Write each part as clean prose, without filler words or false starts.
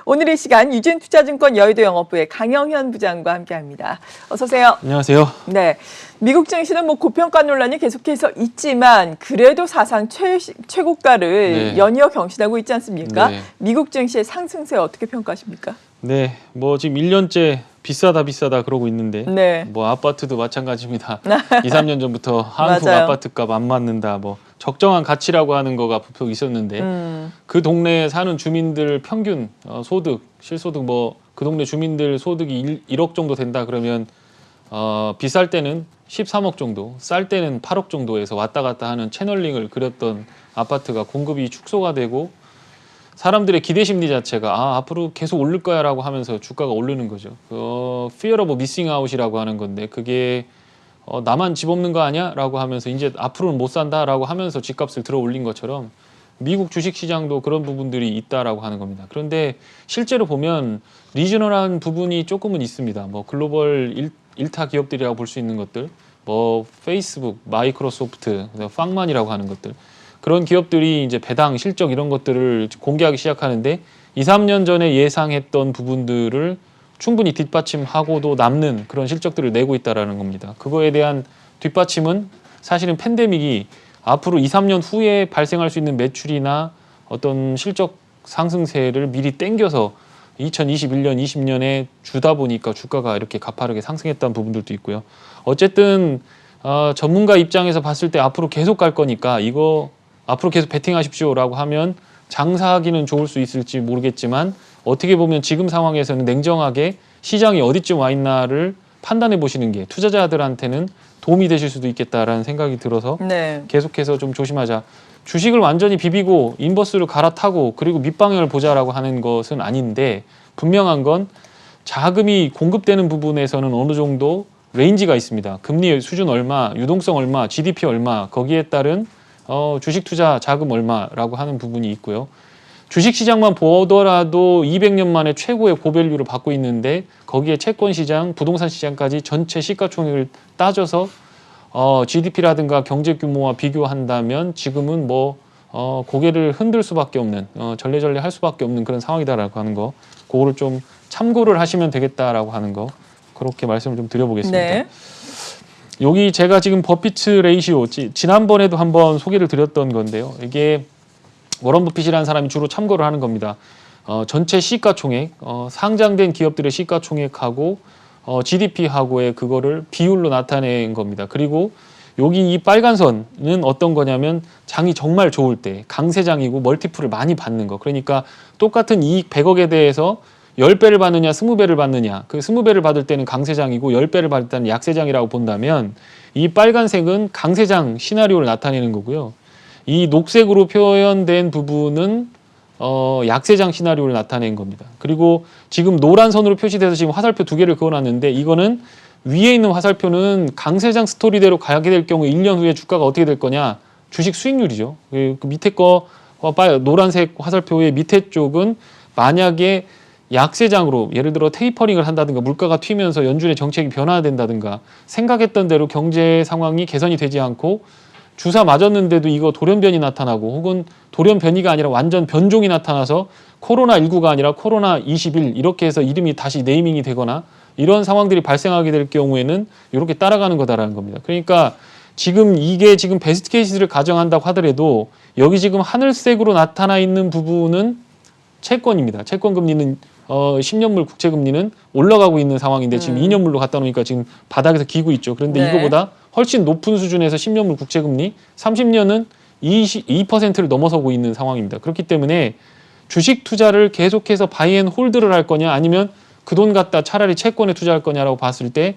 오늘 이 시간 유진투자증권 여의도 영업부의 강영현 부장과 함께합니다. 어서 오세요. 안녕하세요. 네, 미국 증시는 고평가 논란이 계속해서 있지만 그래도 사상 최고가를 연이어 경신하고 있지 않습니까? 미국 증시의 상승세 어떻게 평가하십니까? 네, 지금 1년째 비싸다 그러고 있는데 아파트도 마찬가지입니다. 2, 3년 전부터 한국 아파트값 안 맞는다, 적정한 가치라고 하는 거가 부표 있었는데 그 동네에 사는 주민들 평균 소득, 실소득 그 동네 주민들 소득이 1억 정도 된다 그러면 비쌀 때는 13억 정도, 쌀 때는 8억 정도에서 왔다 갔다 하는 채널링을 그렸던 아파트가 공급이 축소가 되고 사람들의 기대 심리 자체가 앞으로 계속 오를 거야 라고 하면서 주가가 오르는 거죠. Fear of missing out이라고 하는 건데 그게 나만 집 없는 거 아니야? 라고 하면서 이제 앞으로는 못 산다 라고 하면서 집값을 들어 올린 것처럼 미국 주식시장도 그런 부분들이 있다라고 하는 겁니다. 그런데 실제로 보면 리저널한 부분이 조금은 있습니다. 글로벌 일타 기업들이라고 볼 수 있는 것들, 페이스북, 마이크로소프트, 팡만이라고 하는 것들, 그런 기업들이 이제 배당, 실적 이런 것들을 공개하기 시작하는데 2, 3년 전에 예상했던 부분들을 충분히 뒷받침하고도 남는 그런 실적들을 내고 있다는 겁니다. 그거에 대한 뒷받침은 사실은 팬데믹이 앞으로 2, 3년 후에 발생할 수 있는 매출이나 어떤 실적 상승세를 미리 땡겨서 2021년, 20년에 주다 보니까 주가가 이렇게 가파르게 상승했다는 부분들도 있고요. 어쨌든 전문가 입장에서 봤을 때 앞으로 계속 갈 거니까 이거 앞으로 계속 베팅하십시오라고 하면 장사하기는 좋을 수 있을지 모르겠지만 어떻게 보면 지금 상황에서는 냉정하게 시장이 어디쯤 와 있나를 판단해 보시는 게 투자자들한테는 도움이 되실 수도 있겠다라는 생각이 들어서 계속해서 좀 조심하자. 주식을 완전히 비비고 인버스를 갈아타고 그리고 밑방향을 보자라고 하는 것은 아닌데 분명한 건 자금이 공급되는 부분에서는 어느 정도 레인지가 있습니다. 금리 수준 얼마, 유동성 얼마, GDP 얼마, 거기에 따른 주식 투자 자금 얼마라고 하는 부분이 있고요. 주식시장만 보더라도 200년 만에 최고의 고밸류를 받고 있는데 거기에 채권시장, 부동산 시장까지 전체 시가총액을 따져서 GDP라든가 경제 규모와 비교한다면 지금은 고개를 흔들 수밖에 없는, 절레절레 할 수밖에 없는 그런 상황이다라고 하는 거, 그거를 좀 참고를 하시면 되겠다라고 하는 거, 그렇게 말씀을 좀 드려보겠습니다. 여기 제가 지금 버피트 레이시오, 지난번에도 한번 소개를 드렸던 건데요. 이게 워런 버핏이라는 사람이 주로 참고를 하는 겁니다. 전체 시가총액, 상장된 기업들의 시가총액하고 GDP하고의 그거를 비율로 나타낸 겁니다. 그리고 여기 이 빨간 선은 어떤 거냐면 장이 정말 좋을 때 강세장이고 멀티플을 많이 받는 거. 그러니까 똑같은 이익 100억에 대해서 10배를 받느냐 20배를 받느냐, 그 20배를 받을 때는 강세장이고 10배를 받을 때는 약세장이라고 본다면 이 빨간색은 강세장 시나리오를 나타내는 거고요. 이 녹색으로 표현된 부분은 약세장 시나리오를 나타낸 겁니다. 그리고 지금 노란 선으로 표시돼서 지금 화살표 2개를 그어놨는데 이거는 위에 있는 화살표는 강세장 스토리대로 가게 될 경우 1년 후에 주가가 어떻게 될 거냐, 주식 수익률이죠. 그 밑에 거 노란색 화살표의 밑에 쪽은 만약에 약세장으로 예를 들어 테이퍼링을 한다든가 물가가 튀면서 연준의 정책이 변화된다든가 생각했던 대로 경제 상황이 개선이 되지 않고 주사 맞았는데도 이거 돌연변이 나타나고 혹은 돌연변이가 아니라 완전 변종이 나타나서 코로나19가 아니라 코로나21 이렇게 해서 이름이 다시 네이밍이 되거나 이런 상황들이 발생하게 될 경우에는 이렇게 따라가는 거다라는 겁니다. 그러니까 이게 지금 베스트 케이스를 가정한다고 하더라도 여기 지금 하늘색으로 나타나 있는 부분은 채권입니다. 채권 금리는 10년물 국채 금리는 올라가고 있는 상황인데 지금 2년물로 갖다 놓으니까 지금 바닥에서 기고 있죠. 그런데 이거보다 훨씬 높은 수준에서 10년물 국채 금리, 30년은 2%를 넘어서고 있는 상황입니다. 그렇기 때문에 주식 투자를 계속해서 바이앤홀드를 할 거냐 아니면 그 돈 갖다 차라리 채권에 투자할 거냐라고 봤을 때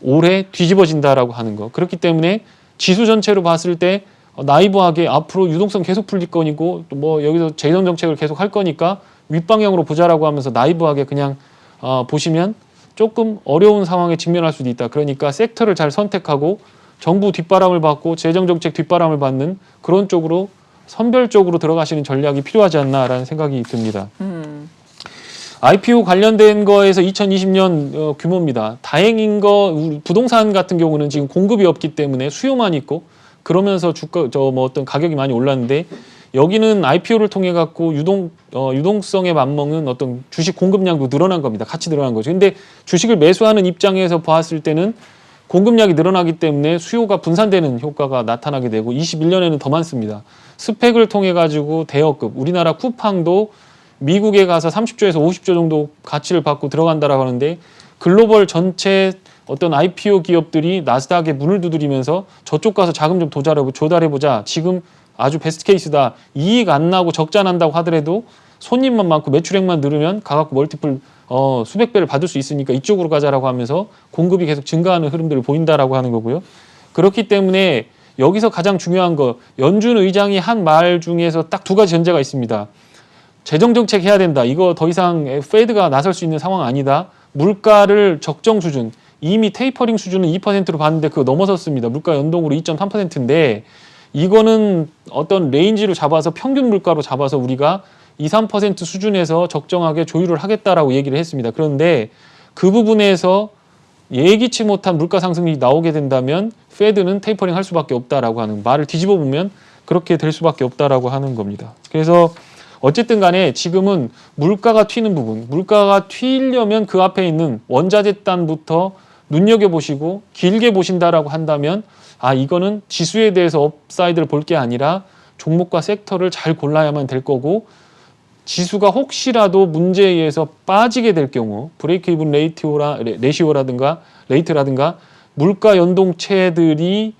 올해 뒤집어진다라고 하는 거. 그렇기 때문에 지수 전체로 봤을 때 나이브하게 앞으로 유동성 계속 풀릴 거니고 또 여기서 재정 정책을 계속 할 거니까 윗방향으로 보자라고 하면서 나이브하게 그냥 보시면 조금 어려운 상황에 직면할 수도 있다. 그러니까 섹터를 잘 선택하고 정부 뒷바람을 받고 재정 정책 뒷바람을 받는 그런 쪽으로 선별적으로 들어가시는 전략이 필요하지 않나라는 생각이 듭니다. IPO 관련된 거에서 2020년 규모입니다. 다행인 거 부동산 같은 경우는 지금 공급이 없기 때문에 수요만 있고 그러면서 어떤 가격이 많이 올랐는데 여기는 IPO를 통해 갖고 유동성에 맞먹는 어떤 주식 공급량도 늘어난 겁니다. 같이 늘어난 거죠. 근데 주식을 매수하는 입장에서 봤을 때는 공급량이 늘어나기 때문에 수요가 분산되는 효과가 나타나게 되고 21년에는 더 많습니다. 스펙을 통해 가지고 대여급, 우리나라 쿠팡도 미국에 가서 30조에서 50조 정도 가치를 받고 들어간다라고 하는데 글로벌 전체 어떤 IPO 기업들이 나스닥에 문을 두드리면서 저쪽 가서 자금 좀 조달해보자. 지금 아주 베스트 케이스다. 이익 안 나고 적자 난다고 하더라도 손님만 많고 매출액만 늘으면 가갖고 멀티플 수백 배를 받을 수 있으니까 이쪽으로 가자라고 하면서 공급이 계속 증가하는 흐름들을 보인다라고 하는 거고요. 그렇기 때문에 여기서 가장 중요한 거 연준 의장이 한 말 중에서 딱 두 가지 전제가 있습니다. 재정정책 해야 된다. 이거 더 이상 페드가 나설 수 있는 상황 아니다. 물가를 적정 수준, 이미 테이퍼링 수준은 2%로 봤는데 그거 넘어섰습니다. 물가 연동으로 2.3%인데 이거는 어떤 레인지로 잡아서 평균 물가로 잡아서 우리가 2, 3% 수준에서 적정하게 조율을 하겠다라고 얘기를 했습니다. 그런데 그 부분에서 예기치 못한 물가 상승이 나오게 된다면 페드는 테이퍼링 할 수밖에 없다라고 하는 말을 뒤집어 보면 그렇게 될 수밖에 없다라고 하는 겁니다. 그래서 어쨌든 간에 지금은 물가가 튀는 부분, 물가가 튀려면 그 앞에 있는 원자재 단부터 눈여겨보시고 길게 보신다라고 한다면 이거는 지수에 대해서 업사이드를 볼 게 아니라 종목과 섹터를 잘 골라야만 될 거고 지수가 혹시라도 문제에 의해서 빠지게 될 경우 브레이크 이븐 레이트라든가 물가 연동체들이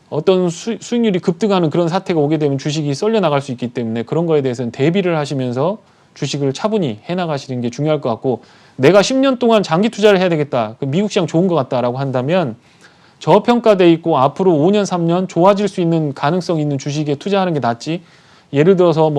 어떤 수익률이 급등하는 그런 사태가 오게 되면 주식이 썰려 나갈 수 있기 때문에 그런 거에 대해서는 대비를 하시면서 주식을 차분히 해나가시는 게 중요할 것 같고 내가 10년 동안 장기 투자를 해야 되겠다. 미국 시장 좋은 것 같다라고 한다면 저평가돼 있고 앞으로 5년, 3년 좋아질 수 있는 가능성 있는 주식에 투자하는 게 낫지. 예를 들어서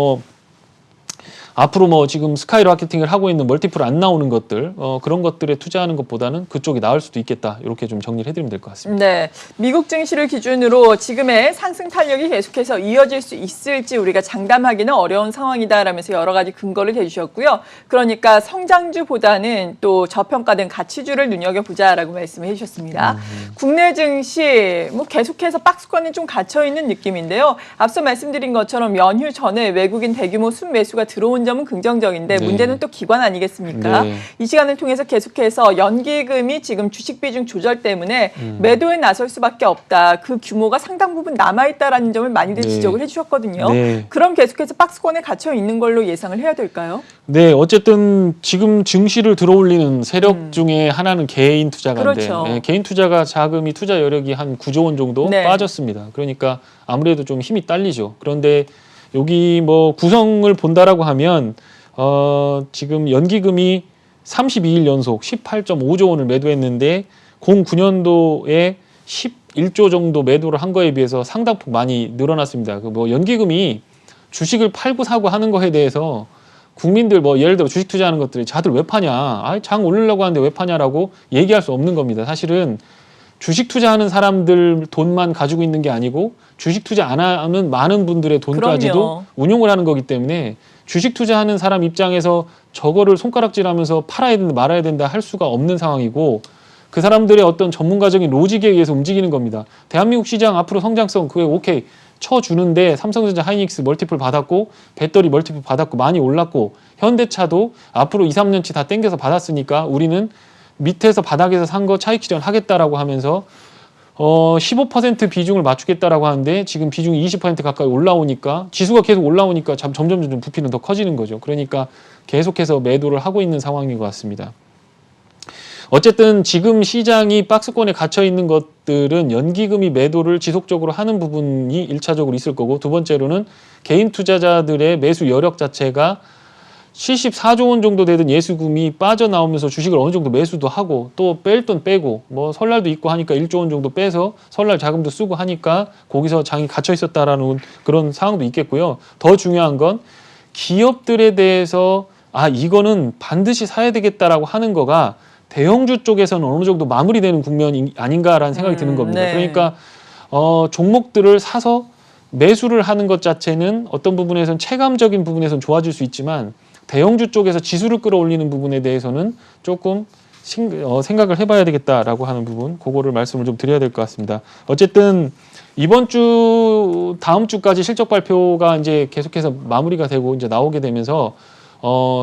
앞으로 지금 스카이라케팅을 하고 있는 멀티플 안 나오는 것들 그런 것들에 투자하는 것보다는 그쪽이 나을 수도 있겠다. 이렇게 좀 정리를 해드리면 될 것 같습니다. 네, 미국 증시를 기준으로 지금의 상승 탄력이 계속해서 이어질 수 있을지 우리가 장담하기는 어려운 상황이다라면서 여러 가지 근거를 대주셨고요. 그러니까 성장주보다는 또 저평가된 가치주를 눈여겨보자라고 말씀을 해주셨습니다. 국내 증시 계속해서 박스권이 좀 갇혀 있는 느낌인데요. 앞서 말씀드린 것처럼 연휴 전에 외국인 대규모 순매수가 들어온 점은 긍정적인데 문제는 또 기관 아니겠습니까? 이 시간을 통해서 계속해서 연기금이 지금 주식 비중 조절 때문에 매도에 나설 수밖에 없다. 그 규모가 상당 부분 남아있다라는 점을 많이들 지적을 해주셨거든요. 그럼 계속해서 박스권에 갇혀 있는 걸로 예상을 해야 될까요? 네, 어쨌든 지금 증시를 들어올리는 세력 중에 하나는 개인 투자가인데 그렇죠. 개인 투자가 자금이 투자 여력이 한 9조 원 정도 빠졌습니다. 그러니까 아무래도 좀 힘이 딸리죠. 그런데 여기 구성을 본다라고 하면 지금 연기금이 32일 연속 18.5조 원을 매도했는데 09년도에 11조 정도 매도를 한 거에 비해서 상당폭 많이 늘어났습니다. 연기금이 주식을 팔고 사고 하는 거에 대해서 국민들 예를 들어 주식 투자하는 것들이 자들 왜 파냐? 장 오르려고 하는데 왜 파냐라고 얘기할 수 없는 겁니다. 사실은 주식 투자하는 사람들 돈만 가지고 있는 게 아니고 주식 투자 안 하는 많은 분들의 돈까지도 그럼요. 운용을 하는 거기 때문에 주식 투자하는 사람 입장에서 저거를 손가락질하면서 팔아야 된다 말아야 된다 할 수가 없는 상황이고 그 사람들의 어떤 전문가적인 로직에 의해서 움직이는 겁니다. 대한민국 시장 앞으로 성장성 그게 오케이 쳐주는데 삼성전자 하이닉스 멀티플 받았고 배터리 멀티플 받았고 많이 올랐고 현대차도 앞으로 2, 3년치 다 땡겨서 받았으니까 우리는 밑에서 바닥에서 산 거 차익 실현 하겠다라고 하면서 15% 비중을 맞추겠다라고 하는데 지금 비중이 20% 가까이 올라오니까 지수가 계속 올라오니까 점점 부피는 더 커지는 거죠. 그러니까 계속해서 매도를 하고 있는 상황인 것 같습니다. 어쨌든 지금 시장이 박스권에 갇혀 있는 것들은 연기금이 매도를 지속적으로 하는 부분이 1차적으로 있을 거고 두 번째로는 개인 투자자들의 매수 여력 자체가 74조 원 정도 되던 예수금이 빠져나오면서 주식을 어느 정도 매수도 하고 또 뺄 돈 빼고 설날도 있고 하니까 1조 원 정도 빼서 설날 자금도 쓰고 하니까 거기서 장이 갇혀 있었다라는 그런 상황도 있겠고요. 더 중요한 건 기업들에 대해서 이거는 반드시 사야 되겠다라고 하는 거가 대형주 쪽에서는 어느 정도 마무리되는 국면이 아닌가라는 생각이 드는 겁니다. 그러니까 종목들을 사서 매수를 하는 것 자체는 어떤 부분에서는 체감적인 부분에서는 좋아질 수 있지만 대형주 쪽에서 지수를 끌어올리는 부분에 대해서는 조금 생각을 해봐야 되겠다라고 하는 부분, 그거를 말씀을 좀 드려야 될 것 같습니다. 어쨌든 이번 주 다음 주까지 실적 발표가 이제 계속해서 마무리가 되고 이제 나오게 되면서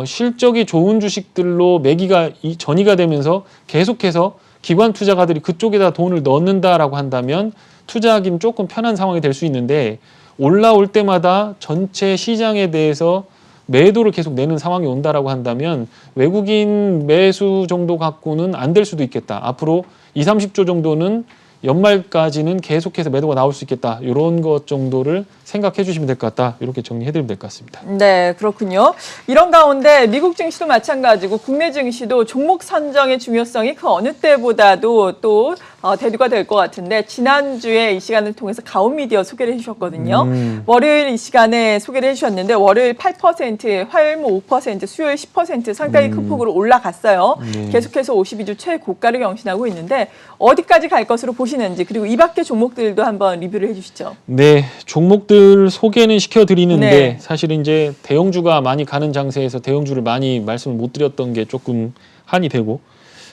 실적이 좋은 주식들로 매기가 전이가 되면서 계속해서 기관 투자가들이 그쪽에다 돈을 넣는다라고 한다면 투자하기는 조금 편한 상황이 될 수 있는데 올라올 때마다 전체 시장에 대해서 매도를 계속 내는 상황이 온다라고 한다면 외국인 매수 정도 갖고는 안 될 수도 있겠다. 앞으로 20, 30조 정도는 연말까지는 계속해서 매도가 나올 수 있겠다. 이런 것 정도를 생각해 주시면 될 것 같다. 이렇게 정리해드리면 될 것 같습니다. 네, 그렇군요. 이런 가운데 미국 증시도 마찬가지고 국내 증시도 종목 선정의 중요성이 그 어느 때보다도 또 대두가 될 것 같은데 지난주에 이 시간을 통해서 가온미디어 소개를 해주셨거든요. 월요일 이 시간에 소개를 해주셨는데 월요일 8%, 화요일 5%, 수요일 10% 상당히 큰 폭으로 올라갔어요. 계속해서 52주 최고가를 경신하고 있는데 어디까지 갈 것으로 보시는지 그리고 이 밖의 종목들도 한번 리뷰를 해주시죠. 네, 종목들 소개는 시켜드리는데 네. 사실 이제 대형주가 많이 가는 장세에서 대형주를 많이 말씀을 못 드렸던 게 조금 한이 되고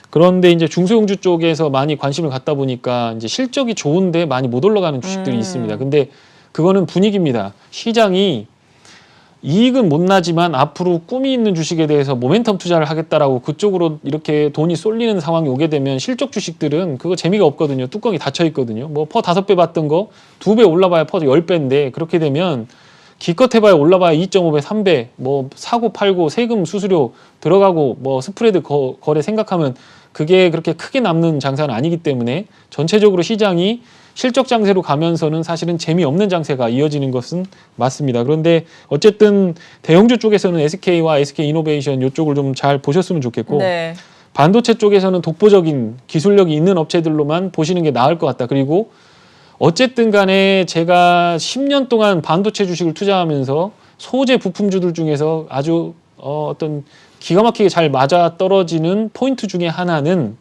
그런데 이제 중소형주 쪽에서 많이 관심을 갖다 보니까 이제 실적이 좋은데 많이 못 올라가는 주식들이 있습니다. 근데 그거는 분위기입니다. 시장이 이익은 못 나지만 앞으로 꿈이 있는 주식에 대해서 모멘텀 투자를 하겠다라고 그쪽으로 이렇게 돈이 쏠리는 상황이 오게 되면 실적 주식들은 그거 재미가 없거든요. 뚜껑이 닫혀 있거든요. 뭐 퍼 5배 받던 거 2배 올라봐야 퍼 10배인데 그렇게 되면 기껏 해봐야 올라봐야 2.5배, 3배 뭐 사고 팔고 세금 수수료 들어가고 뭐 스프레드 거래 생각하면 그게 그렇게 크게 남는 장사는 아니기 때문에 전체적으로 시장이 실적 장세로 가면서는 사실은 재미없는 장세가 이어지는 것은 맞습니다. 그런데 어쨌든 대형주 쪽에서는 SK와 SK이노베이션 이쪽을 좀 잘 보셨으면 좋겠고 네. 반도체 쪽에서는 독보적인 기술력이 있는 업체들로만 보시는 게 나을 것 같다. 그리고 어쨌든 간에 제가 10년 동안 반도체 주식을 투자하면서 소재 부품주들 중에서 아주 어떤 기가 막히게 잘 맞아 떨어지는 포인트 중에 하나는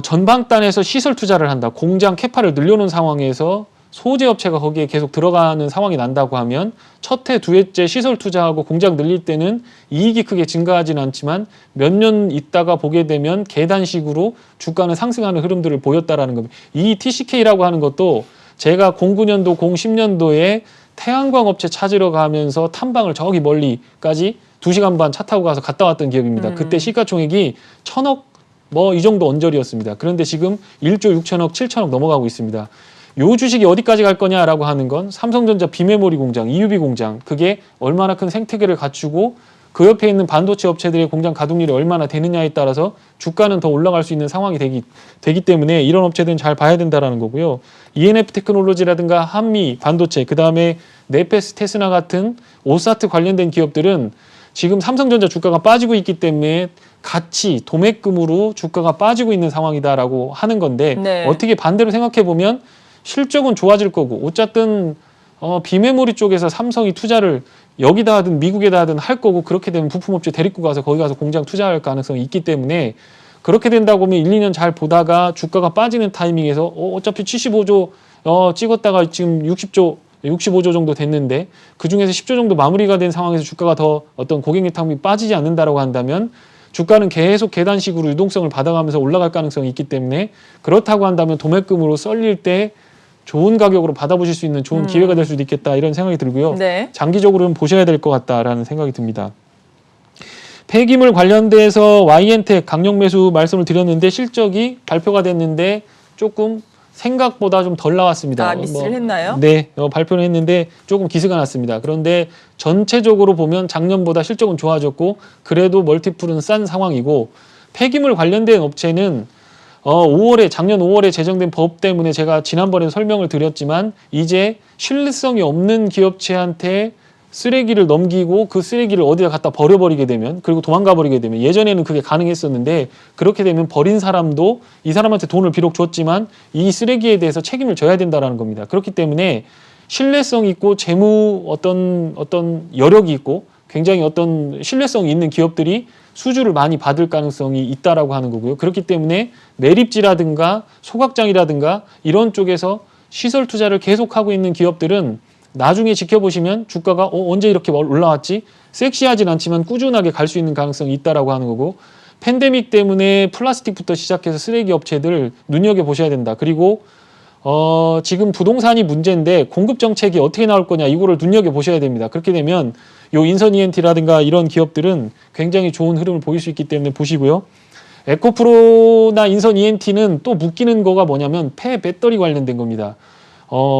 전방단에서 시설 투자를 한다. 공장 캐파를 늘려놓은 상황에서 소재 업체가 거기에 계속 들어가는 상황이 난다고 하면 첫 해, 두 해째 시설 투자하고 공장 늘릴 때는 이익이 크게 증가하지는 않지만 몇 년 있다가 보게 되면 계단식으로 주가는 상승하는 흐름들을 보였다라는 겁니다. 이 TCK라고 하는 것도 제가 09년도, 010년도에 태양광 업체 찾으러 가면서 탐방을 저기 멀리까지 2시간 반 차 타고 가서 갔다 왔던 기억입니다. 그때 시가총액이 1,000억 뭐 이 정도 언저리였습니다. 그런데 지금 1조 6천억, 7천억 넘어가고 있습니다. 요 주식이 어디까지 갈 거냐라고 하는 건 삼성전자 비메모리 공장, EUV 공장 그게 얼마나 큰 생태계를 갖추고 그 옆에 있는 반도체 업체들의 공장 가동률이 얼마나 되느냐에 따라서 주가는 더 올라갈 수 있는 상황이 되기 때문에 이런 업체들은 잘 봐야 된다라는 거고요. ENF 테크놀로지라든가 한미 반도체 그다음에 네페스 테스나 같은 오사트 관련된 기업들은 지금 삼성전자 주가가 빠지고 있기 때문에 같이 도매금으로 주가가 빠지고 있는 상황이다라고 하는 건데 네. 어떻게 반대로 생각해 보면 실적은 좋아질 거고 어쨌든 비메모리 쪽에서 삼성이 투자를 여기다 하든 미국에다 하든 할 거고 그렇게 되면 부품업체 데리고 가서 거기 가서 공장 투자할 가능성이 있기 때문에 그렇게 된다고 하면 1, 2년 잘 보다가 주가가 빠지는 타이밍에서 어차피 75조 찍었다가 지금 65조 정도 됐는데 그중에서 10조 정도 마무리가 된 상황에서 주가가 더 어떤 고객 유탐이 빠지지 않는다라고 한다면 주가는 계속 계단식으로 유동성을 받아가면서 올라갈 가능성이 있기 때문에 그렇다고 한다면 도매금으로 썰릴 때 좋은 가격으로 받아보실 수 있는 좋은 기회가 될 수도 있겠다 이런 생각이 들고요. 네. 장기적으로는 보셔야 될 것 같다라는 생각이 듭니다. 폐기물 관련돼서 YN텍 강력 매수 말씀을 드렸는데 실적이 발표가 됐는데 조금 생각보다 좀 덜 나왔습니다. 미스를 했나요? 네, 발표를 했는데 조금 기스가 났습니다. 그런데 전체적으로 보면 작년보다 실적은 좋아졌고 그래도 멀티플은 싼 상황이고 폐기물 관련된 업체는 작년 5월에 제정된 법 때문에 제가 지난번에 설명을 드렸지만 이제 신뢰성이 없는 기업체한테 쓰레기를 넘기고 그 쓰레기를 어디다 갖다 버려버리게 되면 그리고 도망가 버리게 되면 예전에는 그게 가능했었는데 그렇게 되면 버린 사람도 이 사람한테 돈을 비록 줬지만 이 쓰레기에 대해서 책임을 져야 된다는 겁니다. 그렇기 때문에 신뢰성 있고 재무 어떤 여력이 있고 굉장히 어떤 신뢰성이 있는 기업들이 수주를 많이 받을 가능성이 있다라고 하는 거고요. 그렇기 때문에 매립지라든가 소각장이라든가 이런 쪽에서 시설 투자를 계속하고 있는 기업들은 나중에 지켜보시면 주가가 언제 이렇게 올라왔지? 섹시하진 않지만 꾸준하게 갈 수 있는 가능성이 있다라고 하는 거고 팬데믹 때문에 플라스틱부터 시작해서 쓰레기 업체들 눈여겨보셔야 된다. 그리고 지금 부동산이 문제인데 공급 정책이 어떻게 나올 거냐 이거를 눈여겨보셔야 됩니다. 그렇게 되면 요 인선 ENT라든가 이런 기업들은 굉장히 좋은 흐름을 보일 수 있기 때문에 보시고요. 에코프로나 인선 ENT는 또 묶이는 거가 뭐냐면 배터리 관련된 겁니다.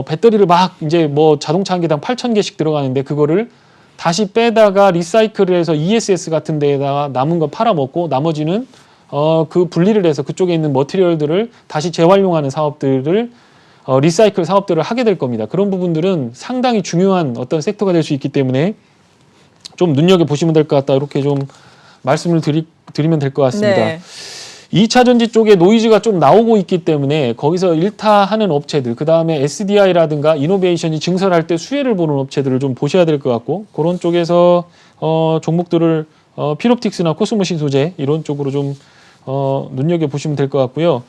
배터리를 막 이제 뭐 자동차 한 개당 8,000개씩 들어가는데 그거를 다시 빼다가 리사이클을 해서 ESS 같은 데에다가 남은 거 팔아먹고 나머지는 그 분리를 해서 그쪽에 있는 머티리얼들을 다시 재활용하는 사업들을 리사이클 사업들을 하게 될 겁니다. 그런 부분들은 상당히 중요한 어떤 섹터가 될 수 있기 때문에 좀 눈여겨보시면 될 것 같다. 이렇게 좀 말씀을 드리면 될 것 같습니다. 네. 2차 전지 쪽에 노이즈가 좀 나오고 있기 때문에 거기서 일타하는 업체들, 그 다음에 SDI라든가 이노베이션이 증설할 때 수혜를 보는 업체들을 좀 보셔야 될 것 같고 그런 쪽에서 종목들을 필옵틱스나 코스모신 소재 이런 쪽으로 좀 눈여겨보시면 될 것 같고요.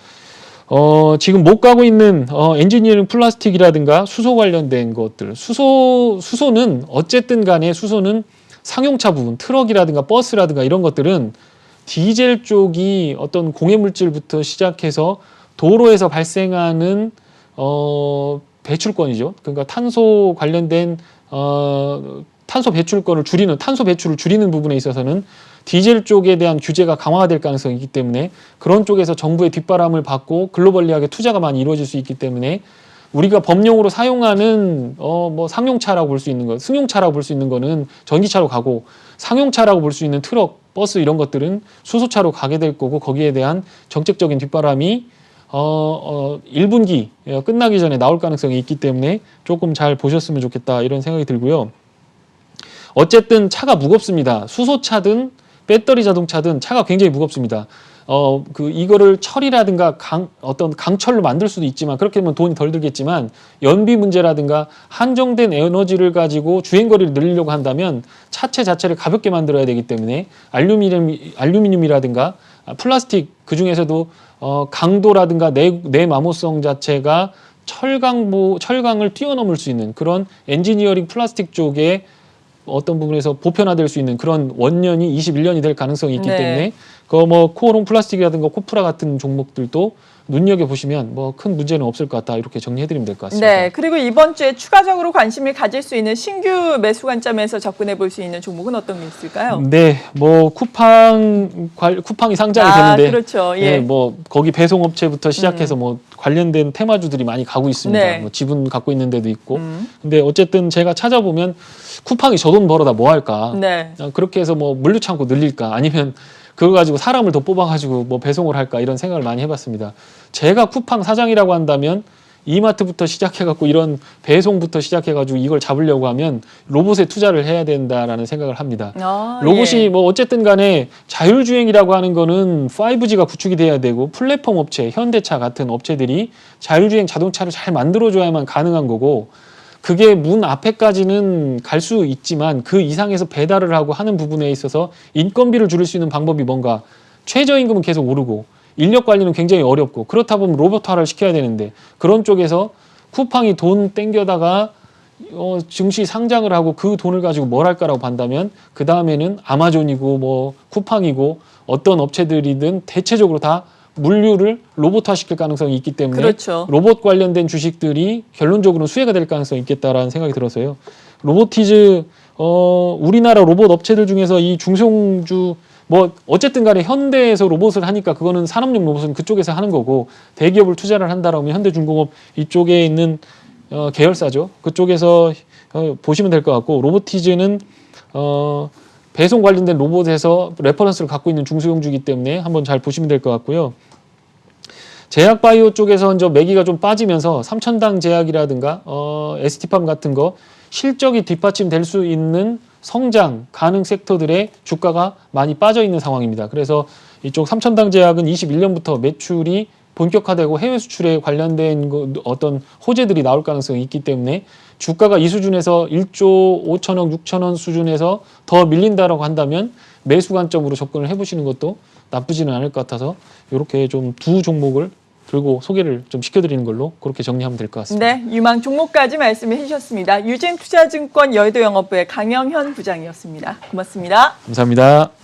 지금 못 가고 있는 엔지니어링 플라스틱이라든가 수소 관련된 것들, 수소는 어쨌든 간에 수소는 상용차 부분, 트럭이라든가 버스라든가 이런 것들은 디젤 쪽이 어떤 공해물질부터 시작해서 도로에서 발생하는 배출권이죠. 그러니까 탄소 관련된 탄소 배출권을 줄이는, 탄소 배출을 줄이는 부분에 있어서는 디젤 쪽에 대한 규제가 강화가 될 가능성이 있기 때문에 그런 쪽에서 정부의 뒷바람을 받고 글로벌리하게 투자가 많이 이루어질 수 있기 때문에 우리가 법용으로 사용하는 뭐 상용차라고 볼 수 있는 거, 승용차라고 볼 수 있는 거는 전기차로 가고 상용차라고 볼 수 있는 트럭, 버스 이런 것들은 수소차로 가게 될 거고 거기에 대한 정책적인 뒷바람이 1분기 끝나기 전에 나올 가능성이 있기 때문에 조금 잘 보셨으면 좋겠다 이런 생각이 들고요. 어쨌든 차가 무겁습니다. 수소차든 배터리 자동차든 차가 굉장히 무겁습니다. 이거를 철이라든가 어떤 강철로 만들 수도 있지만 그렇게 하면 돈이 덜 들겠지만 연비 문제라든가 한정된 에너지를 가지고 주행거리를 늘리려고 한다면 차체 자체를 가볍게 만들어야 되기 때문에 알루미늄이라든가 플라스틱 그중에서도 강도라든가 내마모성 자체가 철강을 뛰어넘을 수 있는 그런 엔지니어링 플라스틱 쪽에 어떤 부분에서 보편화될 수 있는 그런 원년이 21년이 될 가능성이 있기 때문에 뭐 코오롱 플라스틱이라든가 코프라 같은 종목들도 눈여겨보시면 뭐 큰 문제는 없을 것 같다 이렇게 정리해드리면 될 것 같습니다. 네, 그리고 이번 주에 추가적으로 관심을 가질 수 있는 신규 매수 관점에서 접근해 볼 수 있는 종목은 어떤 게 있을까요? 네, 뭐 쿠팡이 상장이 되는데, 그렇죠. 예, 뭐 거기 배송업체부터 시작해서 뭐 관련된 테마주들이 많이 가고 있습니다. 네. 뭐 지분 갖고 있는 데도 있고, 근데 어쨌든 제가 찾아보면 쿠팡이 저 돈 벌어다 뭐 할까? 네. 그렇게 해서 뭐 물류창고 늘릴까? 아니면 그거 가지고 사람을 더 뽑아가지고 뭐 배송을 할까 이런 생각을 많이 해봤습니다. 제가 쿠팡 사장이라고 한다면 이마트부터 시작해갖고 이런 배송부터 시작해가지고 이걸 잡으려고 하면 로봇에 투자를 해야 된다라는 생각을 합니다. 로봇이 뭐 어쨌든 간에 자율주행이라고 하는 거는 5G가 구축이 돼야 되고 플랫폼 업체, 현대차 같은 업체들이 자율주행 자동차를 잘 만들어줘야만 가능한 거고 그게 문 앞에까지는 갈 수 있지만 그 이상에서 배달을 하고 하는 부분에 있어서 인건비를 줄일 수 있는 방법이 뭔가 최저임금은 계속 오르고 인력 관리는 굉장히 어렵고 그렇다 보면 로봇화를 시켜야 되는데 그런 쪽에서 쿠팡이 돈 땡겨다가 증시 상장을 하고 그 돈을 가지고 뭘 할까라고 본다면 그 다음에는 아마존이고 뭐 쿠팡이고 어떤 업체들이든 대체적으로 다 물류를 로봇화 시킬 가능성이 있기 때문에 그렇죠. 로봇 관련된 주식들이 결론적으로는 수혜가 될 가능성이 있겠다라는 생각이 들어서요. 로보티즈 우리나라 로봇 업체들 중에서 이 중소주 뭐 어쨌든 간에 현대에서 로봇을 하니까 그거는 산업용 로봇은 그쪽에서 하는 거고 대기업을 투자를 한다라면 현대중공업 이쪽에 있는 계열사죠. 그쪽에서 보시면 될 것 같고 로보티즈는 배송 관련된 로봇에서 레퍼런스를 갖고 있는 중소형주이기 때문에 한번 잘 보시면 될 것 같고요. 제약바이오 쪽에서 이제 매기가 좀 빠지면서 삼천당 제약이라든가 ST팜 같은 거 실적이 뒷받침될 수 있는 성장 가능 섹터들의 주가가 많이 빠져 있는 상황입니다. 그래서 이쪽 삼천당 제약은 21년부터 매출이 본격화되고 해외 수출에 관련된 어떤 호재들이 나올 가능성이 있기 때문에 주가가 이 수준에서 1조 5천억, 6천원 수준에서 더 밀린다라고 한다면 매수 관점으로 접근을 해보시는 것도 나쁘지는 않을 것 같아서 이렇게 좀 두 종목을 들고 소개를 좀 시켜드리는 걸로 그렇게 정리하면 될 것 같습니다. 네, 유망 종목까지 말씀해 주셨습니다. 유진투자증권 여의도 영업부의 강영현 부장이었습니다. 고맙습니다. 감사합니다.